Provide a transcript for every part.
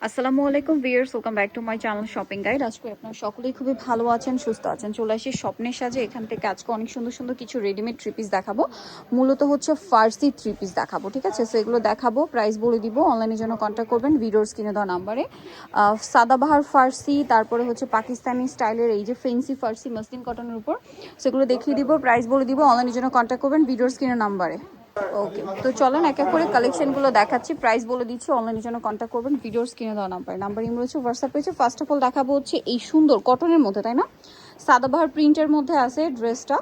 আসসালামু আলাইকুম viewers, welcome back to my channel shopping guide. আজকে আপনারা সকলেই খুবই ভালো আছেন, সুস্থ আছেন। চলে আসি স্বপ্নের সাজে। এখান থেকে আজকে অনেক সুন্দর সুন্দর কিছু রেডিমেড থ্রি পিস দেখাবো। মূলত হচ্ছে ফার্সি থ্রি পিস দেখাবো, ঠিক আছে? সো এগুলো দেখাবো, প্রাইস বলে দিব। অনলাইনের জন্য কন্ট্যাক্ট করবেন ভিডিওর স্ক্রিনে দেওয়া নাম্বারে। সাদাবাহার ফার্সি, তারপরে হচ্ছে পাকিস্তানি স্টাইলের এই যে ফেন্সি ফার্সি মসলিন কটনের উপর, সেগুলো দেখিয়ে দিব, প্রাইস বলে দিব। অনলাইনের জন্য কন্ট্যাক্ট করবেন ভিডিওর স্ক্রিনের নাম্বারে। ওকে, তো চলেন এক এক করে কালেকশনগুলো দেখাচ্ছি, প্রাইস বলে দিচ্ছি। অনলাইনের জন্য কন্ট্যাক্ট করবেন ভিডিওর স্ক্রিনে দেওয়া নাম্বার ইম রয়েছে, হোয়াটসঅ্যাপ রয়েছে। ফার্স্ট অফ অল দেখাবো হচ্ছে এই সুন্দর কটনের মধ্যে, তাই না, সাদাবাহার প্রিন্টের মধ্যে আছে ড্রেসটা।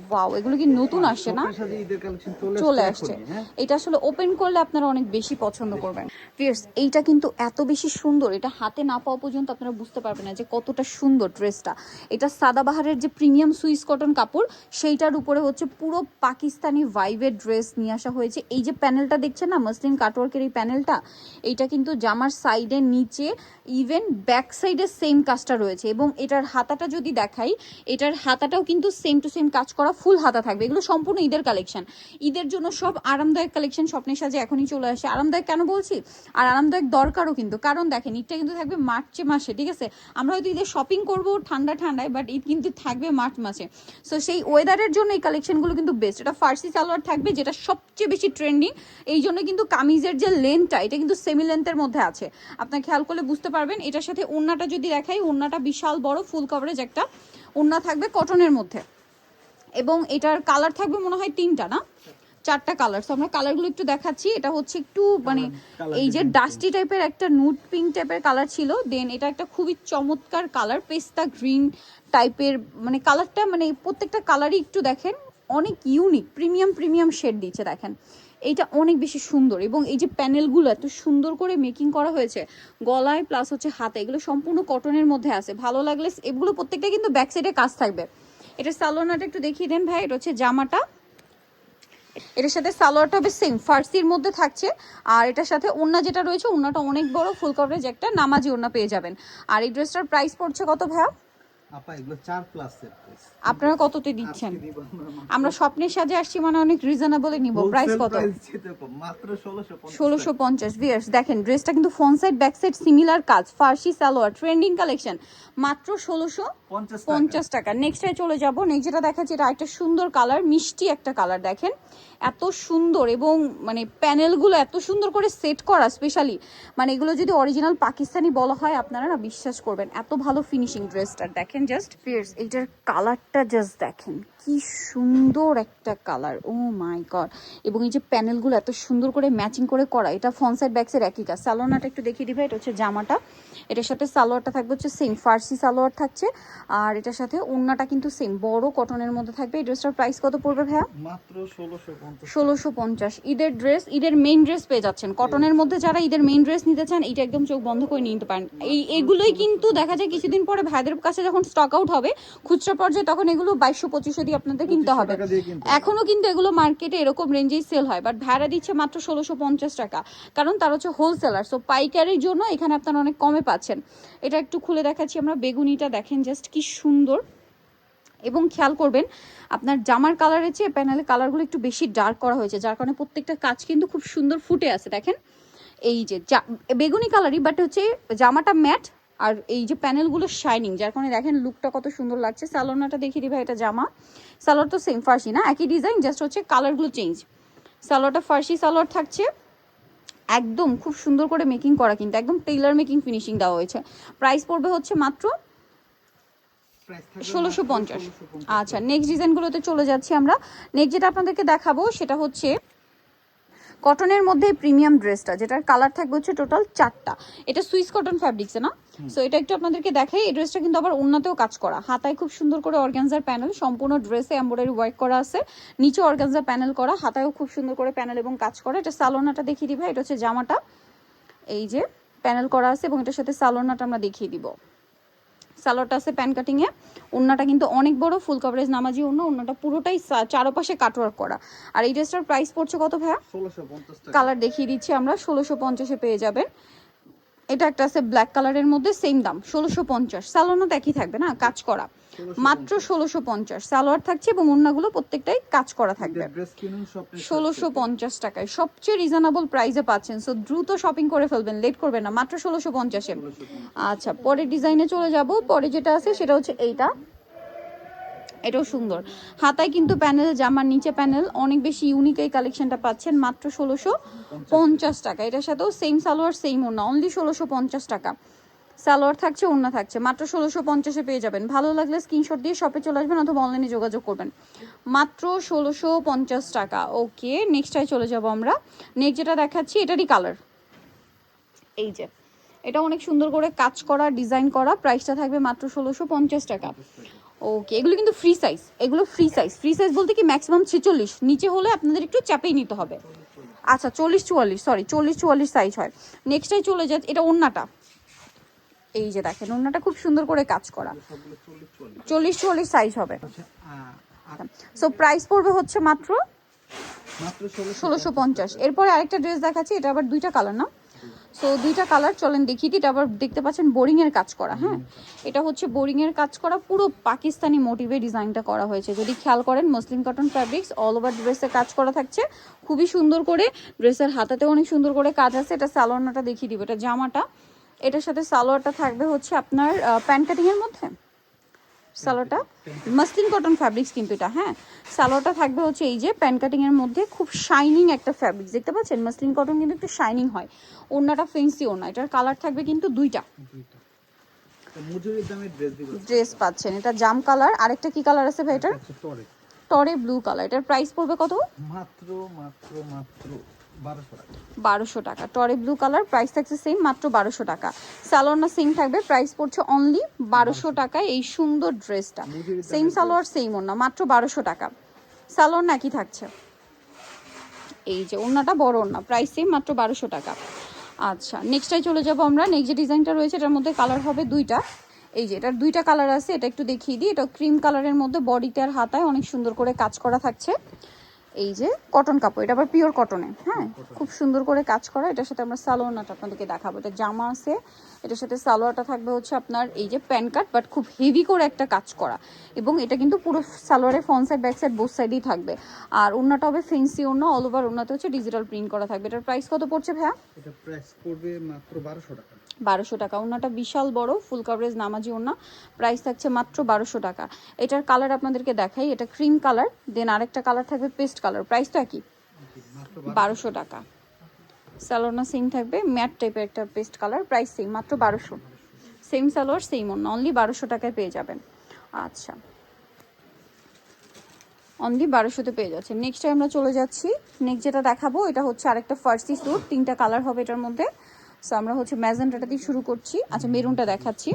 ওয়াও, এগুলো কি নতুন আসছে না? চলে আসছে। এটা আসলে ওপেন করলে আপনারা অনেক বেশি পছন্দ করবেন। ভিউয়ার্স, এইটা কিন্তু এত বেশি সুন্দর, এটা হাতে না পাওয়া পর্যন্ত আপনারা বুঝতে পারবেন না যে কতটা সুন্দর ড্রেসটা। এটা সাদাবাহারের যে প্রিমিয়াম সুইস কটন কাপড়, সেইটার উপরে হচ্ছে পুরো পাকিস্তানি ভাইবের ড্রেস নিয়ে আসা হয়েছে। এই যে প্যানেলটা দেখছেন না, মসলিন কাটওয়ার্কের এই প্যানেলটা, এইটা কিন্তু জামার সাইডে, নিচে, ইভেন ব্যাক সাইডে সেম কাজটা রয়েছে। এবং এটার হাতাটা যদি দেখাই, এটার হাতাটাও কিন্তু সেম টু সেম কাজ করা, ফুল হাতা থাকবে। এগুলো সম্পূর্ণ ঈদের কালেকশন, ঈদের জন্য সব আরামদায়ক কালেকশন। স্বপ্নের সাজে এখনই চলে আসে। আরামদায়ক কেন বলছি, আর আরামদায়ক দরকারও কিন্তু, কারণ দেখেন ঈদটা কিন্তু থাকবে মার্চে মাসে, ঠিক আছে? আমরা হয়তো ঈদের শপিং করবো ঠান্ডায়, বাট ঈদ কিন্তু থাকবে মার্চ মাসে। সো সেই ওয়েদারের জন্য এই কালেকশনগুলো কিন্তু বেস্ট। এটা ফার্সি সালোয়ার থাকবে, যেটা সবচেয়ে বেশি ট্রেন্ডিং। এই জন্য কিন্তু কামিজের যে লেন্থটা, এটা কিন্তু সেমি লেন্থের মধ্যে আছে। আপনার খেয়াল করলে বুঝতে পারবেন। এটার সাথে ওড়নাটা যদি দেখাই, ওড়নাটা বিশাল বড় ফুল কভারেজ একটা ওড়না থাকবে কটনের মধ্যে। এবং এটার কালার থাকবে মনে হয় তিনটা, না চারটা কালার। সো আমরা কালারগুলো একটু দেখাচ্ছি। এটা হচ্ছে একটু মানে এই যে ডাস্টি টাইপের একটা নুড পিঙ্ক টাইপের কালার ছিল, দেন এটা একটা খুবই চমৎকার কালার পেস্তা গ্রিন টাইপের, মানে কালারটা, মানে প্রত্যেকটা কালারই একটু দেখেন অনেক ইউনিক, প্রিমিয়াম শেড দিচ্ছে। দেখেন এইটা অনেক বেশি সুন্দর। এবং এই যে প্যানেলগুলো এত সুন্দর করে মেকিং করা হয়েছে গলায় প্লাস হচ্ছে হাতে, এগুলো সম্পূর্ণ কটনের মধ্যে আছে। ভালো লাগলে এগুলো প্রত্যেকটা কিন্তু ব্যাক সাইডে কাজ থাকবে। এটা সালোয়ারটা একটু দেখিয়ে দেন ভাই। এটা হচ্ছে জামাটা, এটার সাথে সালোয়ারটা হবে সেম ফার্সির মধ্যে থাকছে। আর এটার সাথে ওড়না যেটা রয়েছে, ওড়নাটা অনেক বড় ফুল কভারেজ একটা নামাজি ওড়না পেয়ে যাবেন। আর এই ড্রেসটার প্রাইস পড়ছে কত ভাইয়া? আপা এগুলো 4 প্লাস সেট প্রাইস। আপনারা কততে দিচ্ছেন? আমরা স্বপ্নের সাজে আসছি মানে অনেক রিজনেবলে নিব। প্রাইস কত? মাত্র 1650। 1650। ভিউয়ার্স দেখেন, ড্রেসটা কিন্তু front side back side similar কাজ, ফার্সি সালোয়ার, ট্রেন্ডিং কালেকশন, মাত্র 1650 টাকা। নেক্সটে চলে যাব। নেক্সট যেটা দেখাচ্ছি, এটা একটা সুন্দর কালার, মিষ্টি একটা কালার। দেখেন এত সুন্দর, এবং মানে প্যানেলগুলো এত সুন্দর করে সেট করা, স্পেশালি মানে এগুলো যদি অরিজিনাল পাকিস্তানি বলা হয়, আপনারা না বিশ্বাস করবেন এত ভালো ফিনিশিং ড্রেসটার। দেখেন জাস্ট ফিয়ার্স, এইটার কালারটা জাস্ট দেখেন কি সুন্দর একটা কালার, ও মাই গড। এবং এই যে প্যানেলগুলো এত সুন্দর করে ম্যাচিং করে করা, এটা ফ্রন্ট সাইড ব্যাক সাইড একই কাজ। সালোয়ারটা একটু দেখিয়ে দিবে। এটা হচ্ছে জামাটা, এটার সাথে সালোয়ারটা থাকবে হচ্ছে সেম ফার্সি সালোয়ার থাকছে। আর এটার সাথে ওড়নাটা কিন্তু সেম বড় কটনের মধ্যে থাকবে। এই ড্রেসটার প্রাইস কত পড়বে ভাইয়া? মাত্র 1650। 1650। ঈদের ড্রেস, ঈদের মেইন ড্রেস পেয়ে যাচ্ছেন কটনের মধ্যে। যারা ঈদের মেইন ড্রেস নিতে চান, এইটা একদম চোখ বন্ধ করে নিতে পারেন। এগুলোই কিন্তু দেখা যায় কিছুদিন পরে ভাইদের কাছে যখন স্টক আউট হবে খুচরা পর্যায়ে, তখন এগুলো 2200-2500 দিয়ে আপনাদের কিনতে হবে। এখনো কিন্তু এগুলো মার্কেটে এরকম রেঞ্জেই সেল হয়, বাট ভাড়া দিচ্ছে মাত্র 1650 টাকা, কারণ তার হচ্ছে হোলসেলার। সো পাইকারির জন্য এখানে আপনারা অনেক কমে পাচ্ছেন। এটা একটু খুলে দেখাচ্ছি আমরা। বেগুনিটা দেখেন জাস্ট কি সুন্দর। এবং খেয়াল করবেন, আপনার জামার কালারের চেয়ে প্যানেলের কালারগুলো একটু বেশি ডার্ক করা হয়েছে, যার কারণে প্রত্যেকটা কাজ কিন্তু খুব সুন্দর ফুটে আছে। দেখেন এই যে বেগুনি কালারই, বাট হচ্ছে জামাটা ম্যাট, আর এই যে প্যানেলগুলো শাইনিং, যার কারণে দেখেন লুকটা কত সুন্দর লাগছে। সালোয়ারটা দেখিয়ে দিবে। এটা জামা, সালোয়ার তো সেম ফার্সি, না একই ডিজাইন, জাস্ট হচ্ছে কালারগুলো চেঞ্জ। সালোয়ারটা ফার্সি সালোয়ার থাকছে, একদম খুব সুন্দর করে মেকিং করা, কিন্তু একদম টেইলার মেকিং ফিনিশিং দেওয়া হয়েছে। প্রাইস পড়বে হচ্ছে মাত্র 1650। আচ্ছা, নেক্সট ডিজাইনগুলোতে চলে যাচ্ছি আমরা। নেক্সট যেটা আপনাদেরকে দেখাবো সেটা হচ্ছে কটনের মধ্যে প্রিমিয়াম ড্রেসটা, যেটার কালার থাকবে হচ্ছে টোটাল 4টা। এটা সুইস কটন ফ্যাব্রিক্সে, না? সো এটা একটু আপনাদেরকে দেখাই। এই ড্রেসটা কিন্তু আবার ওড়নাতেও কাজ করা, হাতায় খুব সুন্দর করে অর্গানজার প্যানেল, সম্পূর্ণ ড্রেসে এমব্রয়ডারি ওয়ার্ক করা আছে, নিচে অর্গানজার প্যানেল করা, হাতায়ও খুব সুন্দর করে প্যানেল এবং কাজ করা। এটা সালোনাটা দেখিয়ে দিবে। এটা হচ্ছে জামাটা, এই যে প্যানেল করা আছে, এবং এটার সাথে সালোনাটা আমরা দেখিয়ে দিব। সালোয়ারটা আছে প্যান কাটিংয়ে, ওড়নাটা কিন্তু অনেক বড় ফুল কভারেজ নামাজি ওড়না, ওড়নাটা পুরোটাই চারপাশে কাটওয়ার্ক করা। আর এই ড্রেসটার প্রাইস পড়ছে কত ভাইয়া? 1650 টাকা। কালার দেখিয়ে দিচ্ছি আমরা, 1650-এ পেয়ে যাবেন। এটা একটা আছে ব্ল্যাক কালারের মধ্যে, সেম দাম 1650। সালোয়ারও তো একই থাকবে না, কাজ করা, মাত্র 1650 সালোয়ার থাকছে এবং ওড়নাগুলো প্রত্যেকটাই কাজ করা থাকবে। ড্রেস কিনুন স্বপ্নের 1650 টাকায় সবচেয়ে রিজনেবল প্রাইসে পাচ্ছেন। সো দ্রুত শপিং করে ফেলবেন, লেট করবেন না, মাত্র 1650-এ। আচ্ছা, পরের ডিজাইনে চলে যাব। পরে যেটা আছে সেটা হচ্ছে এইটা, এটাও সুন্দর। হাতায় কিন্তু প্যানেল, জামার নিচে প্যানেল, অনেক বেশি ইউনিক এই কালেকশনটা পাচ্ছেন মাত্র 1650 টাকা। এটার সাথেও সেম সালোয়ার সেম ওড়না, অনলি 1650 টাকা। সালোয়ার থাকছে, ওড়না থাকছে, মাত্র 1650-এ পেয়ে যাবেন। ভালো লাগলে স্ক্রিনশট দিয়ে শপে চলে আসবেন অথবা অনলাইনে যোগাযোগ করবেন, মাত্র 1650 টাকা। ওকে, নেক্সটটায় চলে যাব আমরা। নেক্সট যেটা দেখাচ্ছি এটারই কালার, এই যে এটা অনেক সুন্দর করে কাজ করা, ডিজাইন করা, প্রাইসটা থাকবে মাত্র 1650 টাকা। ওকে, এগুলো কিন্তু ফ্রি সাইজ, এগুলো ফ্রি সাইজ। ফ্রি সাইজ বলতে কি ম্যাক্সিমাম 46, নিচে হলে আপনাদের একটু চাপেই নিতে হবে। আচ্ছা 40-44, সরি 40-44 সাইজ হয়। নেক্সটটাই চলে যাচ্ছে, এটা ওড়নাটা, এই যে দেখেন ওড়নাটা খুব সুন্দর করে কাজ করা, 40-44 সাইজ হবে। সো প্রাইস পড়বে হচ্ছে মাত্র 1650। এরপরে আরেকটা ড্রেস দেখাচ্ছি, এটা আবার দুইটা কালার না, সো দুইটা কালার চলেন দেখিয়ে দিই। এটা আবার দেখতে পাচ্ছেন বোরিং এর কাজ করা, হ্যাঁ এটা হচ্ছে বোরিং এর কাজ করা, পুরো পাকিস্তানি মোটিভে ডিজাইনটা করা হয়েছে। যদি খেয়াল করেন muslin cotton fabrics, all over ড্রেসে কাজ করা থাকছে খুবই সুন্দর করে। ড্রেসের হাতাতেও অনেক সুন্দর করে কাজ আছে। এটা সালোয়ারটা দেখিয়ে দিব, এটা জামাটা, এটার সাথে সালোয়ারটা থাকবে হচ্ছে আপনার প্যান্ট কাটিং এর মধ্যে। সালোয়ারটা মসলিন কটন ফ্যাব্রিক্স কিন্তু এটা, হ্যাঁ সালোয়ারটা থাকবে হচ্ছে এই যে প্যান্ট কাটিং এর মধ্যে, খুব শাইনিং একটা ফ্যাব্রিক্স দেখতে পাচ্ছেন। মসলিন কটন কিন্তু একটু শাইনিং হয়। ওড়নাটা ফেন্সি ওড়না, এটার কালার থাকবে কিন্তু দুইটা। মজুরির দামে ড্রেস পাচ্ছেন, এটা জাম কালার, আরেকটা কি কালার আছে ভাই এটার? টরে ব্লু কালার। এটার প্রাইস পড়বে কত? মাত্র মাত্র মাত্র 1200 টাকা। 1200 টাকা। টরে ব্লু কালার, প্রাইস থাকছে সেম, মাত্র 1200 টাকা। সালোয়ার না সেম থাকবে, প্রাইস পড়ছে অনলি 1200 টাকায় এই সুন্দর ড্রেসটা। সেম সালোয়ার সেম ওড়না, মাত্র 1200 টাকা। সালোয়ার না কি থাকছে, এই যে ওড়নাটা বড় ওড়না, প্রাইস সেম, মাত্র 1200 টাকা। আচ্ছা নেক্সটটাই চলে যাব আমরা। নেক্সট যে ডিজাইনটা রয়েছে এটার মধ্যে কালার হবে দুইটা, এই যে এটার দুইটা কালার আছে। এটা একটু দেখিয়ে দিই, এটা ক্রিম কালারের মধ্যে, বডিতে আর হাতায় অনেক সুন্দর করে কাজ করা থাকছে। এই যে কটন কাপড়, এটা আবার পিওর কটনে, হ্যাঁ খুব সুন্দর করে কাজ করা। এটার সাথে আমরা সালোয়ারটা আপনাদেরকে দেখাবো, এটা জামা আছে, এটার সাথে সালোয়ারটা থাকবে হচ্ছে আপনার এই যে প্যান্ট কাট, বাট খুব হেভি করে একটা কাজ করা। এবং এটা কিন্তু পুরো সালোয়ারের front side back side both সাইডেই থাকবে। আর ওড়নাটা হবে ফেন্সি ওড়না, অল ওভার ওড়নাতে হচ্ছে ডিজিটাল প্রিন্ট করা থাকবে। এটার প্রাইস কত পড়ছে ভাইয়া? এটা প্রাইস পড়বে মাত্র 1200 টাকা। 1200 টাকা। ওড়নাটা বিশাল বড় ফুল কাভারেজ নামাজি ওড়না, প্রাইস থাকছে মাত্র 1200 টাকা। এটার কালার আপনাদেরকে দেখাই, এটা ক্রিম কালার, দেন আরেকটা কালার থাকবে পেস্ট কালার, প্রাইস তো একই 1200 টাকা। সালোয়ার সেম থাকবে, ম্যাট টাইপের একটা পেস্ট কালার, প্রাইস সেম, মাত্র 1200। সেম সালোয়ার সেম ওড়না, অনলি 1200 টাকায় পেয়ে যাবেন। আচ্ছা অনলি 1200-তে পেয়ে যাচ্ছে। নেক্সট আমরা চলে যাচ্ছি। নেক্সট যেটা দেখাবো এটা হচ্ছে আরেকটা ফার্সি স্যুট, তিনটা কালার হবে এটার মধ্যে। সো আমরা হচ্ছে ম্যাজেন্টাটা দিয়ে শুরু করছি। আচ্ছা মেরুনটা দেখাচ্ছি,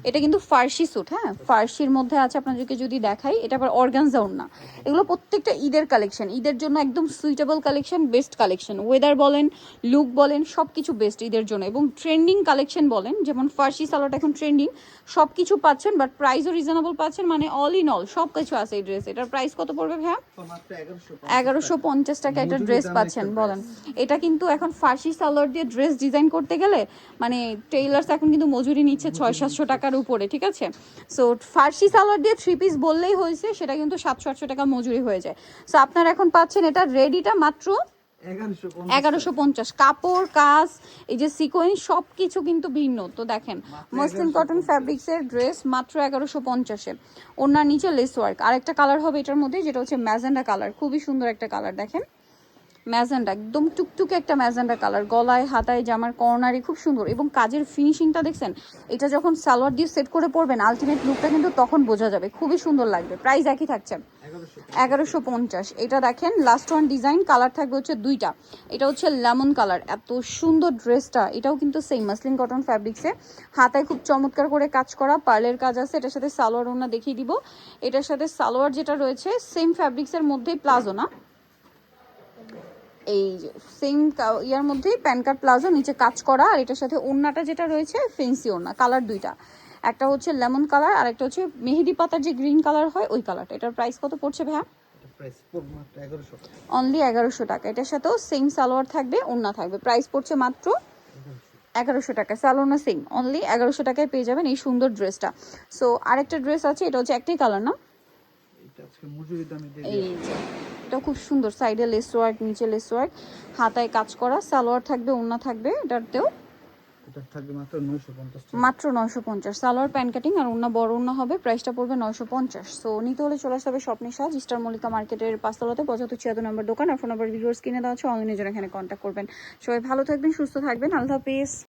এটা কিন্তু ফার্সি স্যুট, হ্যাঁ ফার্সির মধ্যে আছে। আপনাদেরকে যদি দেখাই, এটা আবার অর্গানজা ওড়না। এগুলো প্রত্যেকটা ঈদের কালেকশন, ঈদের জন্য একদম suitable collection, best collection. Weather বলেন, লুক বলেন, সব কিছু বেস্ট ঈদের জন্য। এবং ট্রেন্ডিং কালেকশন বলেন, যেমন ফার্সি সালোয়ারটা এখন ট্রেন্ডিং, সব কিছু পাচ্ছেন, বাট প্রাইসও রিজনেবল পাচ্ছেন, মানে অল ইন অল সব কিছু আছে এই ড্রেস। এটার প্রাইস কত পড়বে ভাইয়া? মাত্র 1150 টাকা এটা ড্রেস পাচ্ছেন। বলেন, এটা কিন্তু এখন ফার্সি সালোয়ার দিয়ে ড্রেস ডিজাইন করতে গেলে মানে টেইলার্স এখন কিন্তু মজুরি নিচ্ছে 600-700 টাকার উপরে, ঠিক আছে। সো ফার্সি সালোয়ার দিয়ে 3 পিস বললেই হয়েছে, সেটা কিন্তু 700-800 টাকা মজুরি হয়ে যায়। সো আপনারা এখন পাচ্ছেন এটা রেডিটা মাত্র 1150। কাপড় কাজ, এই যে সিকোয়েন্স, সব কিছু কিন্তু ভিন্ন। তো দেখেন মসলিন কটন ফ্যাব্রিক্সের ড্রেস মাত্র 1150-এ। ওনার নিচে লেস ওয়ার্ক। আরেকটা কালার হবে এটার মধ্যে, যেটা হচ্ছে ম্যাজেন্ডা কালার, খুবই সুন্দর একটা কালার। দেখেন ম্যাজেন্ডা, একদম টুকটুকে একটা ম্যাজেন্ডা কালার, গলায় হাতায় জামার কর্নারে খুব সুন্দর। এবং কাজের ফিনিশিংটা দেখছেন, এটা যখন সালোয়ার দিয়ে সেট করে পরবেন আলটিমেট লুকটা কিন্তু তখন বোঝা যাবে, খুবই সুন্দর লাগবে। প্রাইস একই থাকছে 1150। এটা দেখেন লাস্ট ওয়ান ডিজাইন, কালার থাকবে হচ্ছে দুইটা। এটা হচ্ছে লেমন কালার, এত সুন্দর ড্রেসটা। এটাও কিন্তু সেম মসলিন কটন ফ্যাব্রিক্সে, হাতায় খুব চমৎকার করে কাজ করা, পার্লের কাজ আছে। এটার সাথে সালোয়ার ওনা দেখিয়ে দিব। এটার সাথে সালোয়ার যেটা রয়েছে সেম ফ্যাব্রিক্সের মধ্যেই, প্লাজো না, এই যে সেম ইয়ার মধ্যেই প্যান কার্ড প্লাজো, নিচে কাজ করা। আর এটার সাথে ওড়নাটা যেটা রয়েছে ফেন্সি ওড়না, কালার দুইটা, একটা হচ্ছে লেমন কালার আর একটা হচ্ছে মেহেদি পাতার যে গ্রিন কালার হয় ওই কালারটা। এটার প্রাইস কত পড়ছে ভাইয়া? অনলি 1100 টাকা। এটার সাথেও সেম সালোয়ার থাকবে, ওড়না থাকবে, প্রাইস পড়ছে মাত্র 1100 টাকা সালোনা সিং অনলি 1100 টাকায় পেয়ে যাবেন এই সুন্দর ড্রেসটা। সো আরেকটা ড্রেস আছে, এটা হচ্ছে একটাই কালার না, এটা আজকে মজুরি দামে দিয়ে এই যে এটা খুব সুন্দর, সাইডে লেস ওয়ার্ক, নিচে লেস ওয়ার্ক, হাতায় কাজ করা, সালোয়ার থাকবে, ওড়না থাকবে, এটাতেও এটা থাকবে মাত্র 950 টাকা। মাত্র 950। সালোয়ার প্যান্ট কাটিং আর ওড়না বড় ওড়না হবে, প্রাইসটা পড়বে 950। সো নিতে হলে চলে আসতে হবে স্বপ্নের সাজ, স্টার মল্লিকা মার্কেটের 5 তলাতে 75 নম্বর দোকান। আর ফোন নাম্বার ভিডিওস কিনে দেওয়া আছে, অনলাইনে জন্য এখানে কন্ট্যাক্ট করবেন। সবাই ভালো থাকবেন, সুস্থ থাকবেন, আল্লাহ হাফেজ।